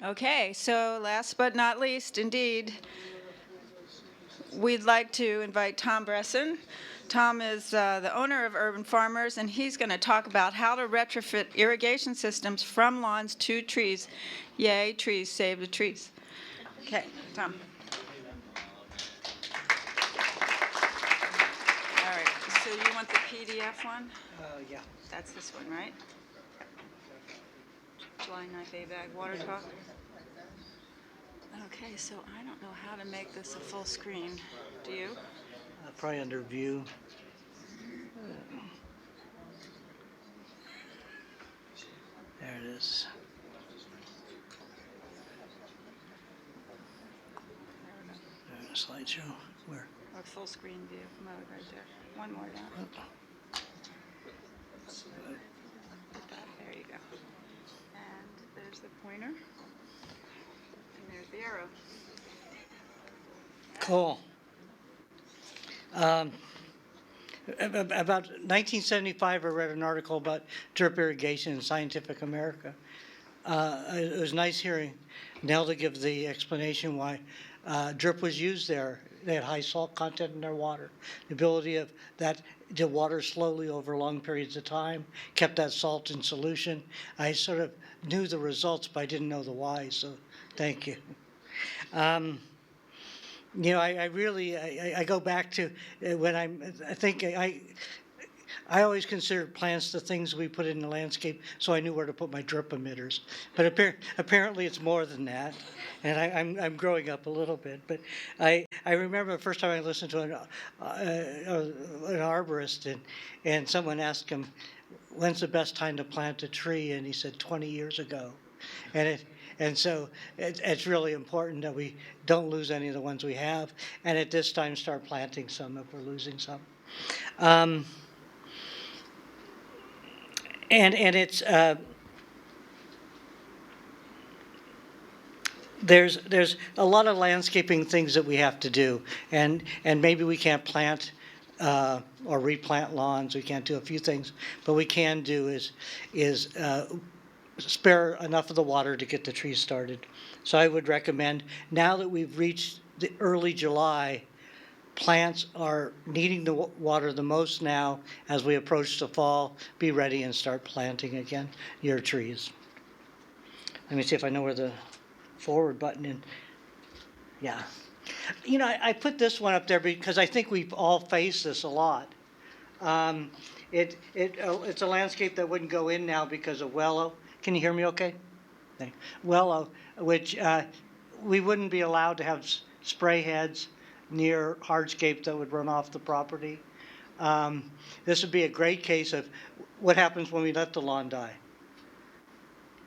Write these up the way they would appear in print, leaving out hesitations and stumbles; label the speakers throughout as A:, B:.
A: Okay, so last but not least, indeed, we'd like to invite Tom Bressan. Tom is the owner of Urban Farmers, and he's going to talk about how to retrofit irrigation systems from lawns to trees. Yay, trees, save the trees. Okay, Tom. All right, so you want the PDF one?
B: Yeah.
A: That's this one, right? July 9th ABAG Water Talk. Okay, so I don't know how to make this a full screen. Do you?
B: Probably under view. There it is. There's a slideshow. Where?
A: Or full screen view mode right there. One more down. There you go. And there's the pointer. And there's the arrow.
B: Cool. About 1975, I read an article about drip irrigation in Scientific America. It was nice hearing Nelda give the explanation why drip was used there. They had high salt content in their water. The ability of that to water slowly over long periods of time kept that salt in solution. I sort of knew the results, but I didn't know the why, so thank you. You know, I go back to when I always considered plants the things we put in the landscape, so I knew where to put my drip emitters. But apparently it's more than that, and I'm growing up a little bit. But I remember the first time I listened to an arborist, and someone asked him, "When's the best time to plant a tree?" And he said, 20 years ago, and so it's really important that we don't lose any of the ones we have, and at this time start planting some if we're losing some. And it's there's a lot of landscaping things that we have to do, and maybe we can't plant or replant lawns. We can't do a few things, but we can do is spare enough of the water to get the trees started. So I would recommend, now that we've reached the early July, plants are needing the water the most now. As we approach the fall, be ready and start planting again your trees. Let me see if I know where the forward button is. Yeah. You know, I put this one up there because I think we've all faced this a lot. It's a landscape that wouldn't go in now because of willow. Can you hear me okay? Willow, which we wouldn't be allowed to have spray heads near hardscape that would run off the property. This would be a great case of what happens when we let the lawn die.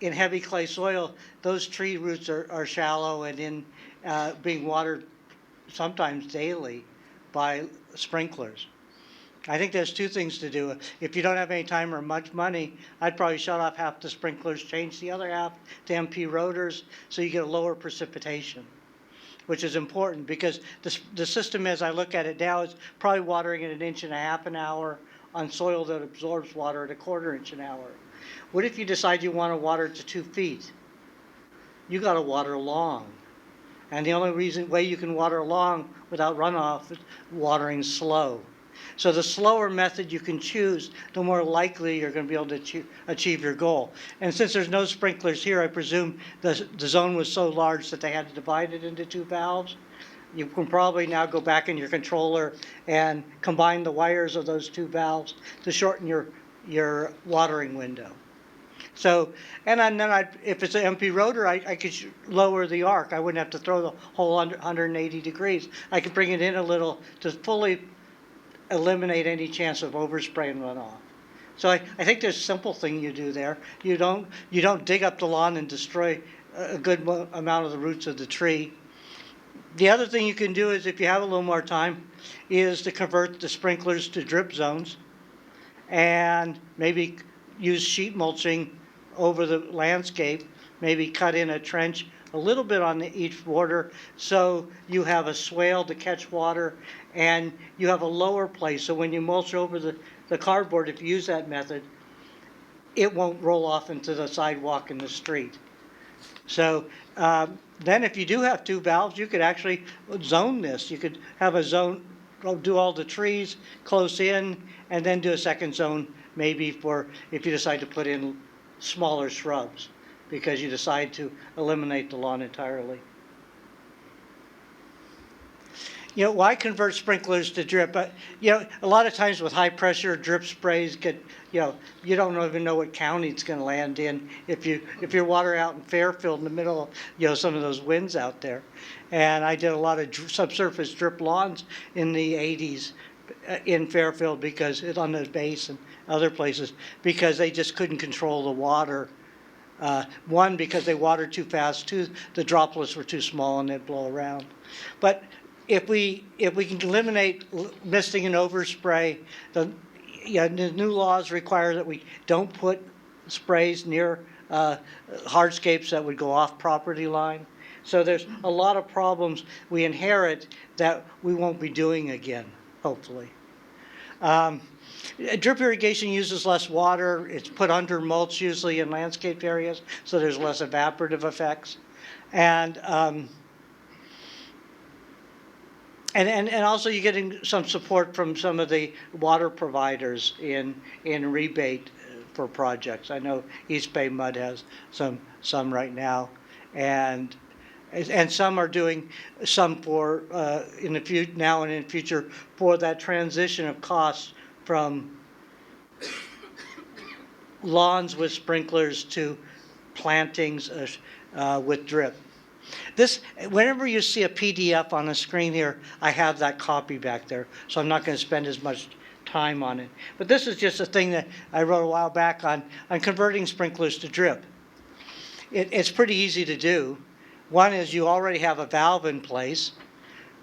B: In heavy clay soil, those tree roots are shallow and in being watered sometimes daily by sprinklers. I think there's two things to do. If you don't have any time or much money, I'd probably shut off half the sprinklers, change the other half to MP rotors so you get a lower precipitation, which is important because the system as I look at it now is probably watering at 1.5 inches an hour on soil that absorbs water at 1/4 inch an hour. What if you decide you want to water to 2 feet? You got to water long. And the only way you can water long without runoff is watering slow. So the slower method you can choose, the more likely you're going to be able to achieve your goal. And since there's no sprinklers here, I presume the zone was so large that they had to divide it into 2 valves. You can probably now go back in your controller and combine the wires of those 2 valves to shorten your watering window. So, and then if it's an MP rotor, I could lower the arc. I wouldn't have to throw the whole 180 degrees. I could bring it in a little to fully eliminate any chance of overspray and runoff. So I think there's a simple thing you do there. You don't dig up the lawn and destroy a good amount of the roots of the tree. The other thing you can do is, if you have a little more time, is to convert the sprinklers to drip zones and maybe use sheet mulching over the landscape, maybe cut in a trench a little bit on each border so you have a swale to catch water and you have a lower place. So when you mulch over the cardboard, if you use that method, it won't roll off into the sidewalk in the street. So then if you do have two valves, you could actually zone this. You could have a zone, do all the trees close in, and then do a second zone maybe for if you decide to put in smaller shrubs because you decide to eliminate the lawn entirely. You know, why convert sprinklers to drip? You know, a lot of times with high pressure drip sprays get, you know, you don't even know what county it's going to land in if you're water out in Fairfield in the middle of, you know, some of those winds out there. And I did a lot of subsurface drip lawns in the 80s in Fairfield because it's on the base and other places because they just couldn't control the water. One, because they watered too fast. Two, the droplets were too small and they'd blow around. But if we can eliminate misting and overspray, the new laws require that we don't put sprays near hardscapes that would go off property line. So there's a lot of problems we inherit that we won't be doing again, hopefully. Drip irrigation uses less water. It's put under mulch usually in landscaped areas, so there's less evaporative effects. And also you're getting some support from some of the water providers in rebate for projects. I know East Bay Mud has some right now, and some are doing some for in the now and in future for that transition of costs from lawns with sprinklers to plantings with drip. This, whenever you see a PDF on the screen here, I have that copy back there, so I'm not going to spend as much time on it. But this is just a thing that I wrote a while back on converting sprinklers to drip. It's pretty easy to do. One is you already have a valve in place.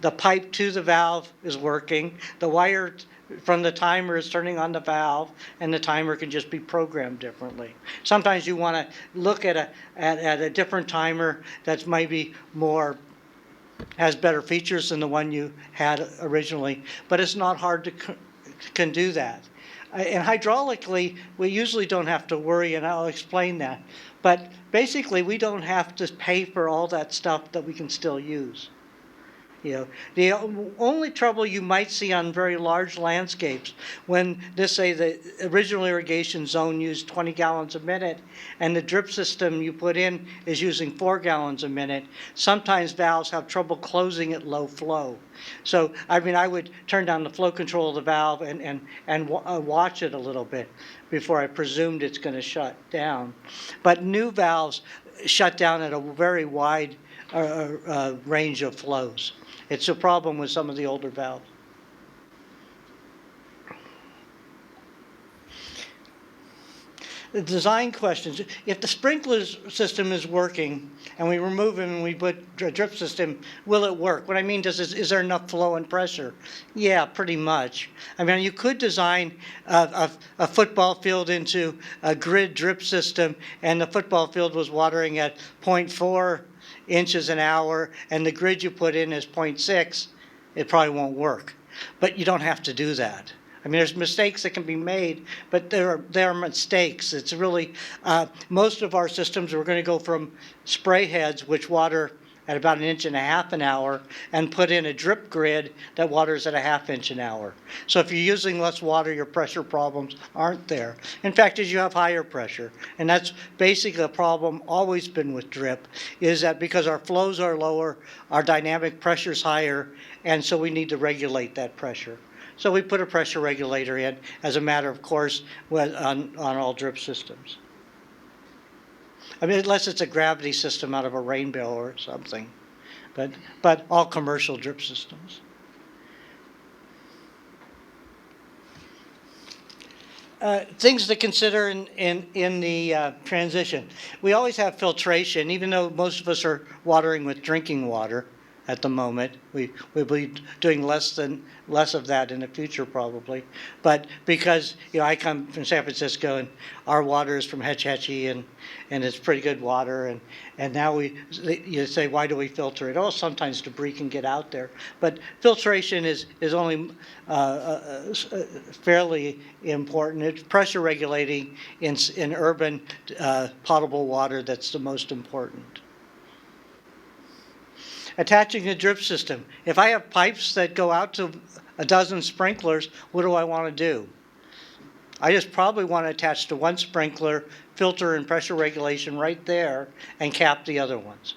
B: The pipe to the valve is working. The wire from the timer is turning on the valve, and the timer can just be programmed differently. Sometimes you want to look at a different timer that's maybe has better features than the one you had originally, but it's not hard to can do that. And hydraulically, we usually don't have to worry, and I'll explain that. But basically, we don't have to pay for all that stuff that we can still use. You know, the only trouble you might see on very large landscapes when, let's say, the original irrigation zone used 20 gallons a minute and the drip system you put in is using 4 gallons a minute, sometimes valves have trouble closing at low flow. So, I mean, I would turn down the flow control of the valve and watch it a little bit before I presumed it's going to shut down. But new valves shut down at a very wide range of flows. It's a problem with some of the older valves. The design questions. If the sprinkler system is working and we remove it and we put a drip system, will it work? What I mean is there enough flow and pressure? Yeah, pretty much. I mean, you could design a football field into a grid drip system and the football field was watering at 0.4 inches an hour and the grid you put in is 0.6, it probably won't work. But you don't have to do that. I mean, there's mistakes that can be made, but there are mistakes. It's really, most of our systems, we're going to go from spray heads, which water at about 1.5 inches an hour, and put in a drip grid that waters at 0.5 inches an hour. So if you're using less water, your pressure problems aren't there. In fact, as you have higher pressure, and that's basically a problem always been with drip, is that because our flows are lower, our dynamic pressure is higher, and so we need to regulate that pressure. So we put a pressure regulator in as a matter of course on all drip systems. I mean, unless it's a gravity system out of a rain barrel or something, but all commercial drip systems. Things to consider in the transition. We always have filtration, even though most of us are watering with drinking water. at the moment. We'll be doing less of that in the future probably. But because, I come from San Francisco and our water is from Hetch Hetchy and it's pretty good water. And now you say, why do we filter it? Oh, sometimes debris can get out there. But filtration is only fairly important. It's pressure regulating in urban potable water that's the most important. Attaching a drip system. If I have pipes that go out to a dozen sprinklers, what do I want to do? I just probably want to attach to one sprinkler, filter and pressure regulation right there, and cap the other ones.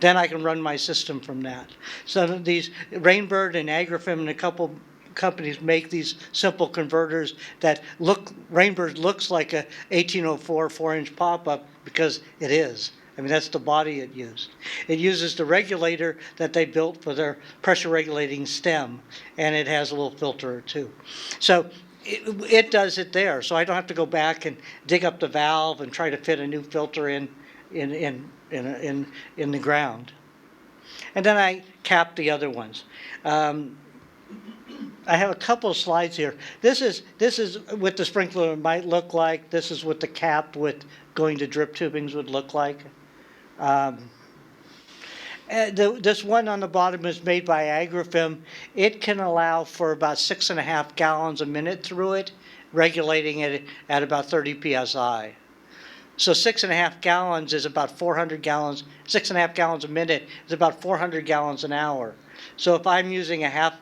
B: Then I can run my system from that. So these Rainbird and Agrifem and a couple companies make these simple converters that Rainbird looks like a 1804 4-inch pop-up because it is. I mean, that's the body it used. It uses the regulator that they built for their pressure regulating stem, and it has a little filter too. So it does it there. So I don't have to go back and dig up the valve and try to fit a new filter in the ground. And then I cap the other ones. I have a couple of slides here. This is what the sprinkler might look like. This is what the cap with going to drip tubings would look like. This one on the bottom is made by Agrifem. It can allow for about 6.5 gallons a minute through it, regulating it at about 30 psi. So 6.5 gallons is about 400 gallons. 6.5 gallons a minute is about 400 gallons an hour. So if I'm using a half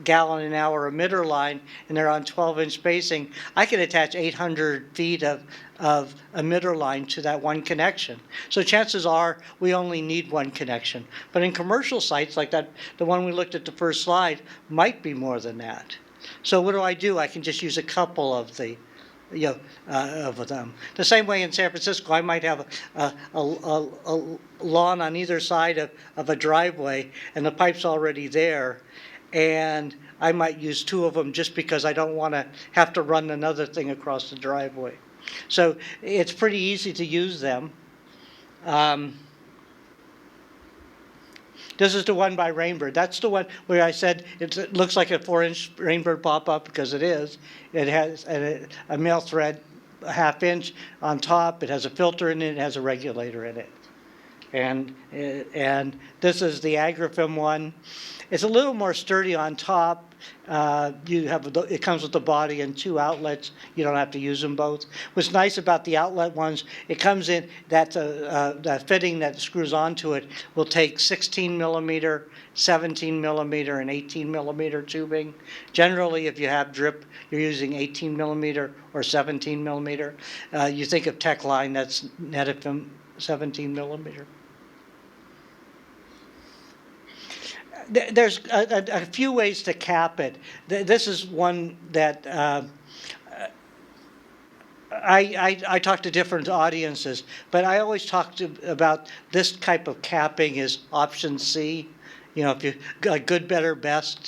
B: gallon an hour emitter line and they're on 12-inch spacing, I can attach 800 feet of emitter line to that one connection. So chances are we only need one connection. But in commercial sites like that, the one we looked at the first slide, might be more than that. So what do? I can just use a couple of of them. The same way in San Francisco, I might have a lawn on either side of a driveway and the pipe's already there. And I might use 2 of them just because I don't want to have to run another thing across the driveway. So it's pretty easy to use them. This is the one by Rainbird. That's the one where I said it looks like a 4-inch Rainbird pop-up because it is. It has a male thread, a 1/2 inch on top. It has a filter in it. It has a regulator in it. And this is the Agrifem one. It's a little more sturdy on top. It comes with the body and 2 outlets. You don't have to use them both. What's nice about the outlet ones, it comes in that fitting that screws onto it will take 16 millimeter, 17 millimeter, and 18 millimeter tubing. Generally, if you have drip, you're using 18 millimeter or 17 millimeter. You think of Tech Line, that's Netafim 17 millimeter. There's a few ways to cap it. This is one that I talk to different audiences, but I always talk about this type of capping is option C. If you good, better, best.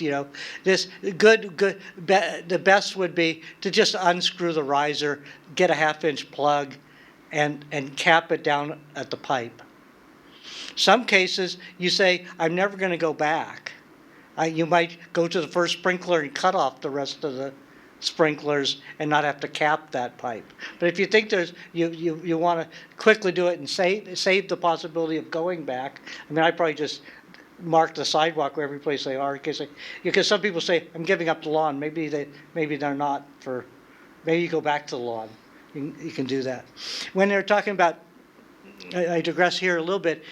B: This the best would be to just unscrew the riser, get a 1/2 inch plug, and cap it down at the pipe. Some cases, you say, I'm never going to go back. You might go to the first sprinkler and cut off the rest of the sprinklers and not have to cap that pipe. But if you think you want to quickly do it and save the possibility of going back, I probably just mark the sidewalk where every place they are. Because some people say, I'm giving up the lawn. Maybe they're not for, maybe you go back to the lawn. You can do that. When they're talking about, I digress here a little bit,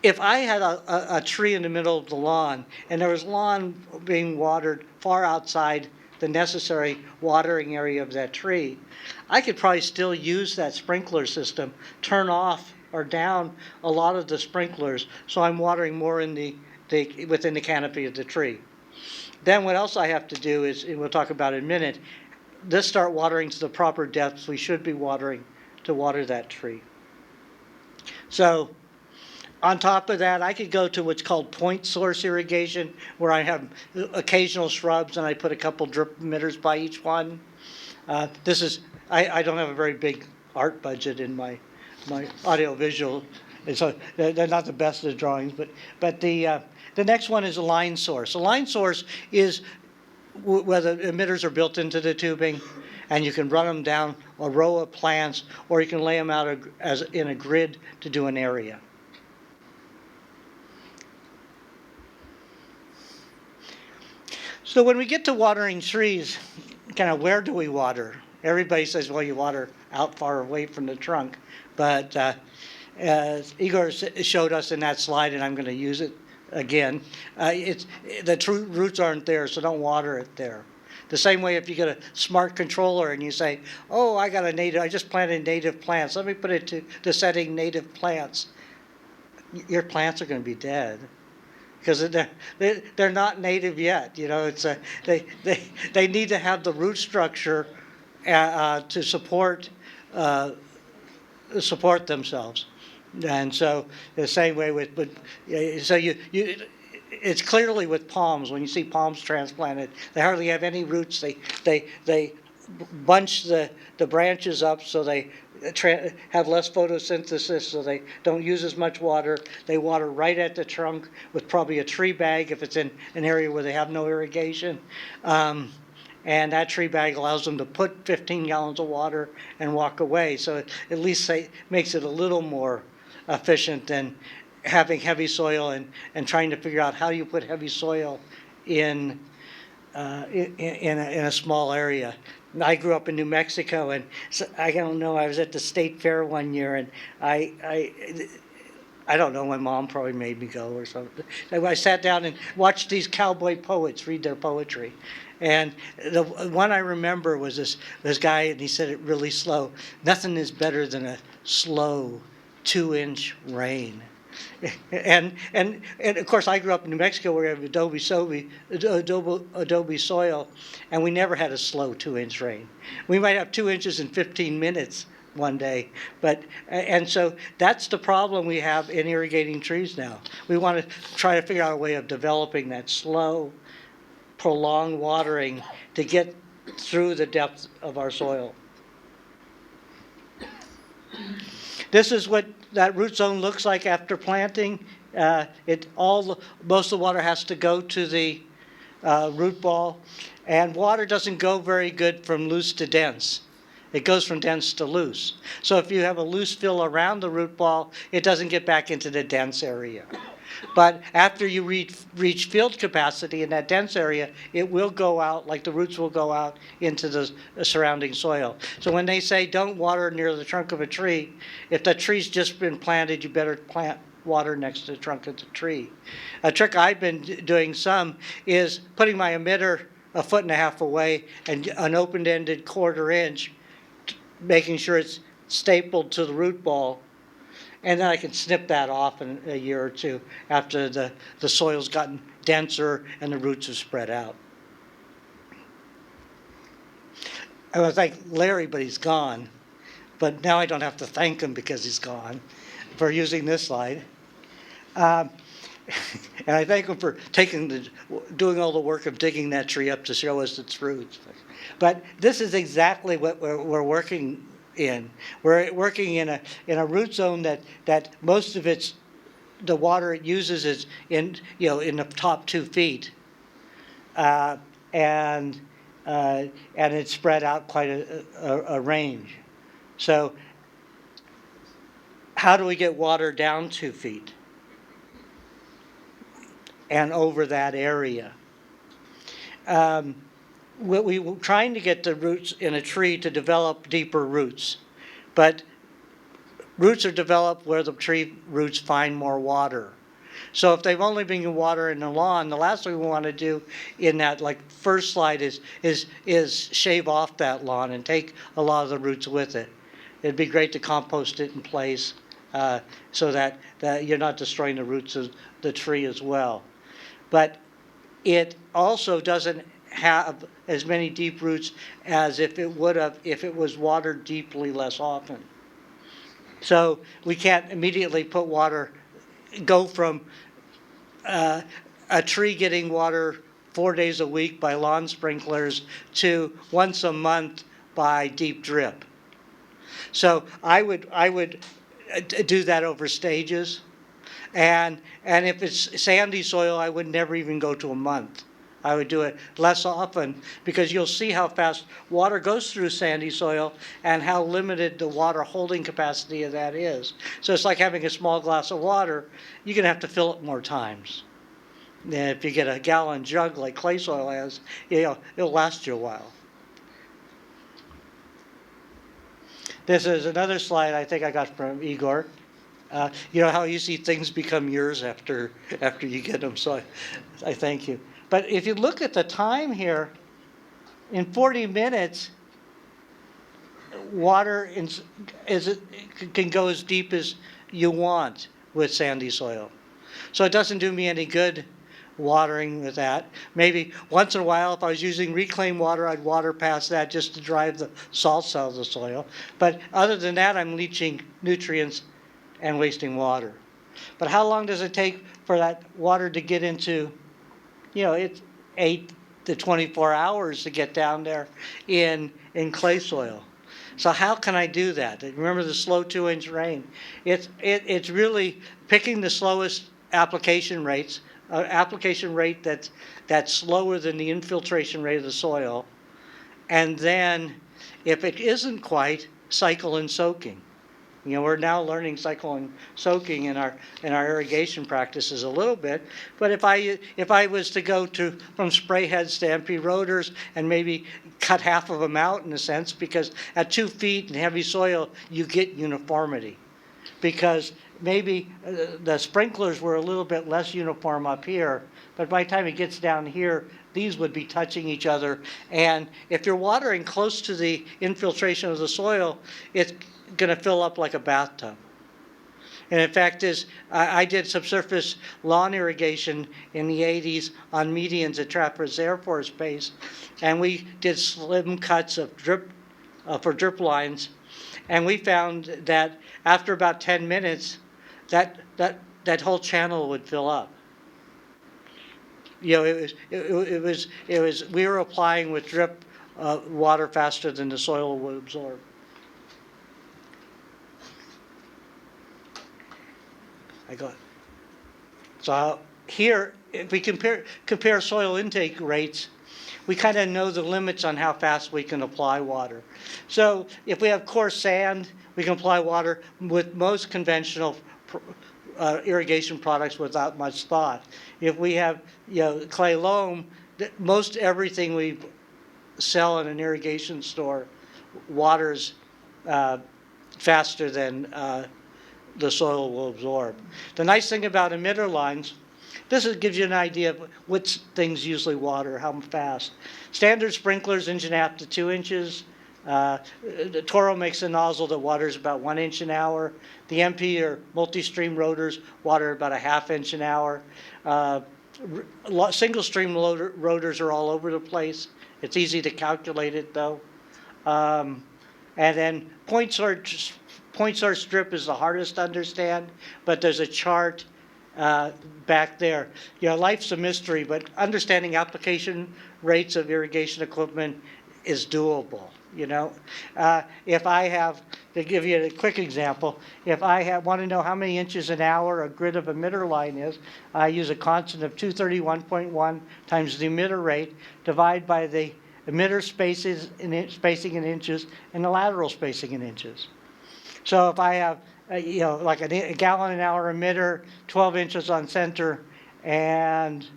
B: if I had a tree in the middle of the lawn and there was lawn being watered far outside the necessary watering area of that tree, I could probably still use that sprinkler system, turn off or down a lot of the sprinklers so I'm watering more in within the canopy of the tree. Then what else I have to do is, and we'll talk about it in a minute, let's start watering to the proper depths we should be watering to water that tree. So on top of that, I could go to what's called point source irrigation, where I have occasional shrubs and I put a couple drip emitters by each one. I don't have a very big art budget in my audiovisual and so they're not the best of the drawings, but the next one is a line source. A line source is where the emitters are built into the tubing, and you can run them down a row of plants, or you can lay them out as in a grid to do an area. So when we get to watering trees, kind of where do we water? Everybody says, well, you water out far away from the trunk. But Igor showed us in that slide, and I'm going to use it again. The true roots aren't there, so don't water it there. The same way if you get a smart controller and you say, oh, I just planted native plants. Let me put it to the setting native plants. Your plants are going to be dead, because they're not native yet. You know, it's they need to have the root structure to support themselves. And so the same way so it's clearly with palms. When you see palms transplanted, they hardly have any roots. They bunch the branches up so they have less photosynthesis, so they don't use as much water. They water right at the trunk with probably a tree bag if it's in an area where they have no irrigation. And that tree bag allows them to put 15 gallons of water and walk away. So it at least makes it a little more efficient than having heavy soil and trying to figure out how you put heavy soil in a small area. I grew up in New Mexico, and so, I don't know, I was at the state fair one year, and I don't know, my mom probably made me go or something. I sat down and watched these cowboy poets read their poetry. And the one I remember was this guy, and he said it really slow. Nothing is better than a slow 2-inch rain. And of course, I grew up in New Mexico where we have adobe soil, and we never had a slow 2-inch rain. We might have 2 inches in 15 minutes one day, and so that's the problem we have in irrigating trees now. We want to try to figure out a way of developing that slow, prolonged watering to get through the depth of our soil. This is what that root zone looks like after planting. Most of the water has to go to the root ball, and water doesn't go very good from loose to dense. It goes from dense to loose. So if you have a loose fill around the root ball, it doesn't get back into the dense area. But after you reach field capacity in that dense area, it will go out, like the roots will go out into the surrounding soil. So when they say don't water near the trunk of a tree, if the tree's just been planted, you better plant water next to the trunk of the tree. A trick I've been doing some is putting my emitter 1.5 feet away and an open-ended 1/4 inch, making sure it's stapled to the root ball. And then I can snip that off in a year or two after the soil's gotten denser and the roots have spread out. I want to thank Larry, but he's gone. But now I don't have to thank him because he's gone for using this slide. And I thank him for doing all the work of digging that tree up to show us its roots. But this is exactly what we're working in. We're working in a root zone that most of the water it uses is in the top 2 feet, and it's spread out quite a range. So how do we get water down 2 feet and over that area? We're trying to get the roots in a tree to develop deeper roots, but roots are developed where the tree roots find more water. So if they've only been in water in the lawn, the last thing we want to do in that first slide is shave off that lawn and take a lot of the roots with it. It'd be great to compost it in place so that you're not destroying the roots of the tree as well. But it also doesn't have as many deep roots as if it would have if it was watered deeply less often. So we can't immediately go from a tree getting water 4 days a week by lawn sprinklers to once a month by deep drip. So I would do that over stages. And if it's sandy soil, I would never even go to a month. I would do it less often because you'll see how fast water goes through sandy soil and how limited the water holding capacity of that is. So it's like having a small glass of water. You're going to have to fill it more times. And if you get a gallon jug like clay soil has, it'll last you a while. This is another slide I think I got from Igor. You know how you see things become yours after you get them, so I thank you. But if you look at the time here, in 40 minutes, water can go as deep as you want with sandy soil. So it doesn't do me any good watering with that. Maybe once in a while, if I was using reclaimed water, I'd water past that just to drive the salts out of the soil. But other than that, I'm leaching nutrients and wasting water. But how long does it take for that water to get into, it's 8 to 24 hours to get down there in clay soil. So how can I do that? Remember the slow 2-inch rain. It's really picking the slowest application rate that's slower than the infiltration rate of the soil. And then if it isn't quite, cycle and soaking. We're now learning cycle and soaking in our irrigation practices a little bit. But if I was to go from spray heads to MP rotors and maybe cut half of them out in a sense, because at 2 feet in heavy soil you get uniformity, because maybe the sprinklers were a little bit less uniform up here, but by the time it gets down here, these would be touching each other. And if you're watering close to the infiltration of the soil, it's going to fill up like a bathtub. And in fact, I did subsurface lawn irrigation in the 80s on medians at Trappers Air Force Base, and we did slim cuts of drip for drip lines, and we found that after about 10 minutes, that whole channel would fill up. It was we were applying with drip water faster than the soil would absorb. So here, if we compare soil intake rates, we kind of know the limits on how fast we can apply water. So if we have coarse sand, we can apply water with most conventional irrigation products without much thought. If we have clay loam, most everything we sell in an irrigation store waters faster than the soil will absorb. The nice thing about emitter lines, gives you an idea of which things usually water, how fast. Standard sprinklers, 1.5 to 2 inches. The Toro makes a nozzle that waters about 1 inch an hour. The MP or multi-stream rotors water about 1/2 inch an hour. Single stream rotors are all over the place. It's easy to calculate it though. And then point source strip is the hardest to understand, but there's a chart back there. Life's a mystery, but understanding application rates of irrigation equipment is doable. If I have, to give you a quick example, if I want to know how many inches an hour a grid of emitter line is, I use a constant of 231.1 times the emitter rate, divide by the emitter spacing in inches and the lateral spacing in inches. So if I have, like a gallon an hour emitter, 12 inches on center, and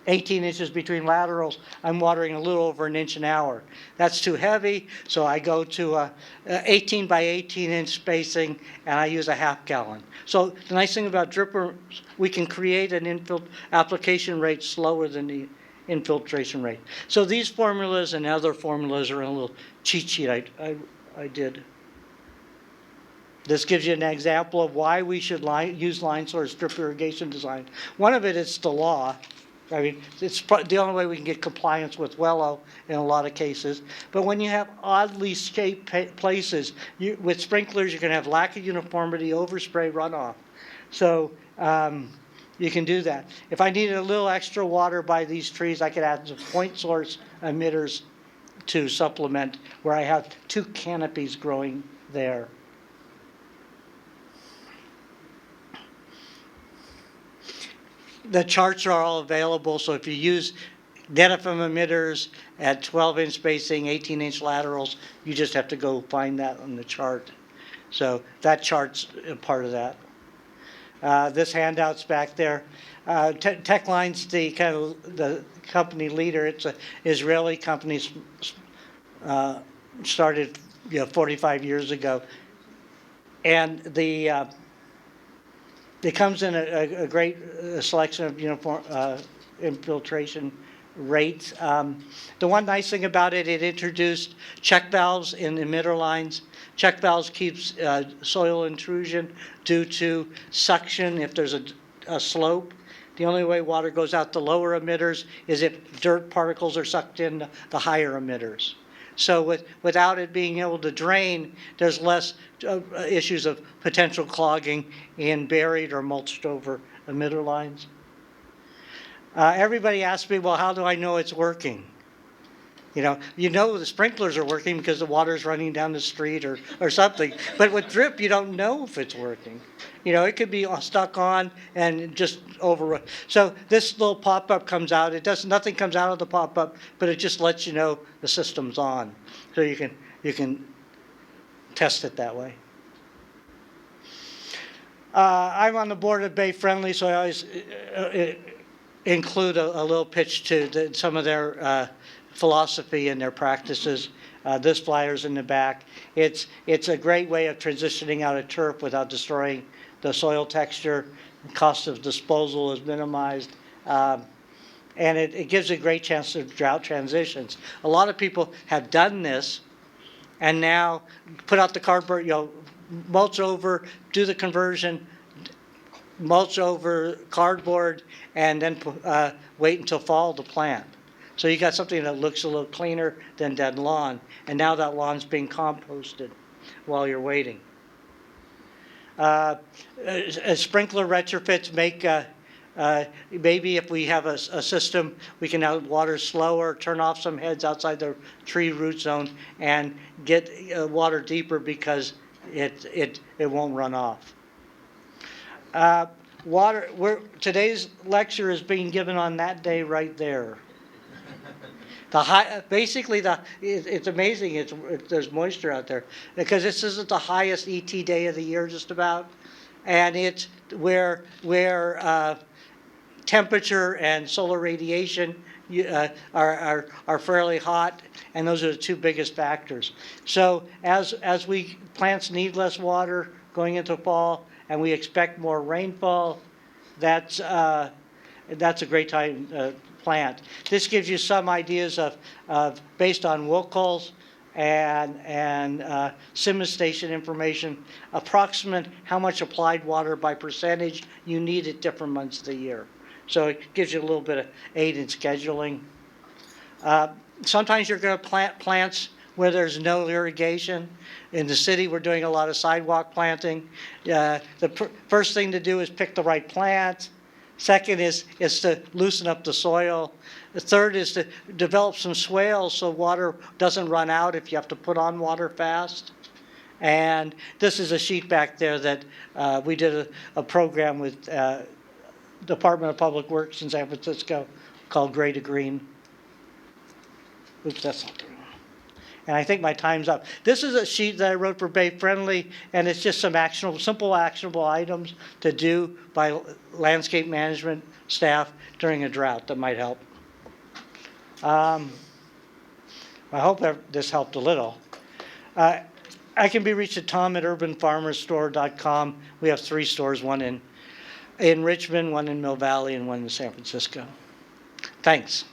B: 18 inches between laterals, I'm watering a little over 1 inch an hour. That's too heavy, so I go to 18 by 18 inch spacing, and I use a 1/2 gallon. So the nice thing about drippers, we can create an application rate slower than the infiltration rate. So these formulas and other formulas are in a little cheat sheet I did. This gives you an example of why we should use line source drip irrigation design. One of it is the law. I mean, it's the only way we can get compliance with WELO in a lot of cases. But when you have oddly shaped places, with sprinklers, you're going to have lack of uniformity, overspray, runoff. So you can do that. If I needed a little extra water by these trees, I could add some point source emitters to supplement where I have 2 canopies growing there. The charts are all available, so if you use net FM emitters at 12-inch spacing, 18-inch laterals, you just have to go find that on the chart. So that chart's a part of that. This handout's back there. Techline's the kind of the company leader. It's an Israeli company, started 45 years ago, and it comes in a great selection of uniform infiltration rates. The one nice thing about it, it introduced check valves in emitter lines. Check valves keeps soil intrusion due to suction if there's a slope. The only way water goes out the lower emitters is if dirt particles are sucked in the higher emitters. So without it being able to drain, there's less issues of potential clogging in buried or mulched over emitter lines. Everybody asks me, well, how do I know it's working? You know the sprinklers are working because the water's running down the street or something. But with drip, you don't know if it's working. It could be stuck on and just overrun. So this little pop-up comes out. Nothing comes out of the pop-up, but it just lets you know the system's on. So you can test it that way. I'm on the board of Bay Friendly, so I always include a little pitch to some of their philosophy and their practices. This flyer's in the back. It's a great way of transitioning out of turf without destroying the soil texture. The cost of disposal is minimized. And it gives a great chance of drought transitions. A lot of people have done this and now put out the cardboard, mulch over, do the conversion, mulch over cardboard, and then wait until fall to plant. So you got something that looks a little cleaner than dead lawn, and now that lawn's being composted while you're waiting. Sprinkler retrofits make, maybe if we have a system, we can now water slower, turn off some heads outside the tree root zone, and get water deeper because it won't run off. Today's lecture is being given on that day right there. It's amazing. There's moisture out there because this isn't the highest ET day of the year, just about, and it's where temperature and solar radiation are fairly hot, and those are the two biggest factors. So as plants need less water going into fall, and we expect more rainfall, that's a great time to plant. This gives you some ideas of based on Wilcox and Simmons station information, approximate how much applied water by percentage you need at different months of the year. So it gives you a little bit of aid in scheduling. Sometimes you're going to plant plants where there's no irrigation. In the city, we're doing a lot of sidewalk planting. The first thing to do is pick the right plant. Second is to loosen up the soil. The third is to develop some swales so water doesn't run out if you have to put on water fast. And this is a sheet back there that we did a program with Department of Public Works in San Francisco called Gray to Green. Oops, that's not the one. And I think my time's up. This is a sheet that I wrote for Bay Friendly, and it's just some simple actionable items to do by landscape management staff during a drought that might help. I hope this helped a little. I can be reached at tom@urbanfarmerstore.com. We have 3 stores, one in Richmond, one in Mill Valley, and one in San Francisco. Thanks.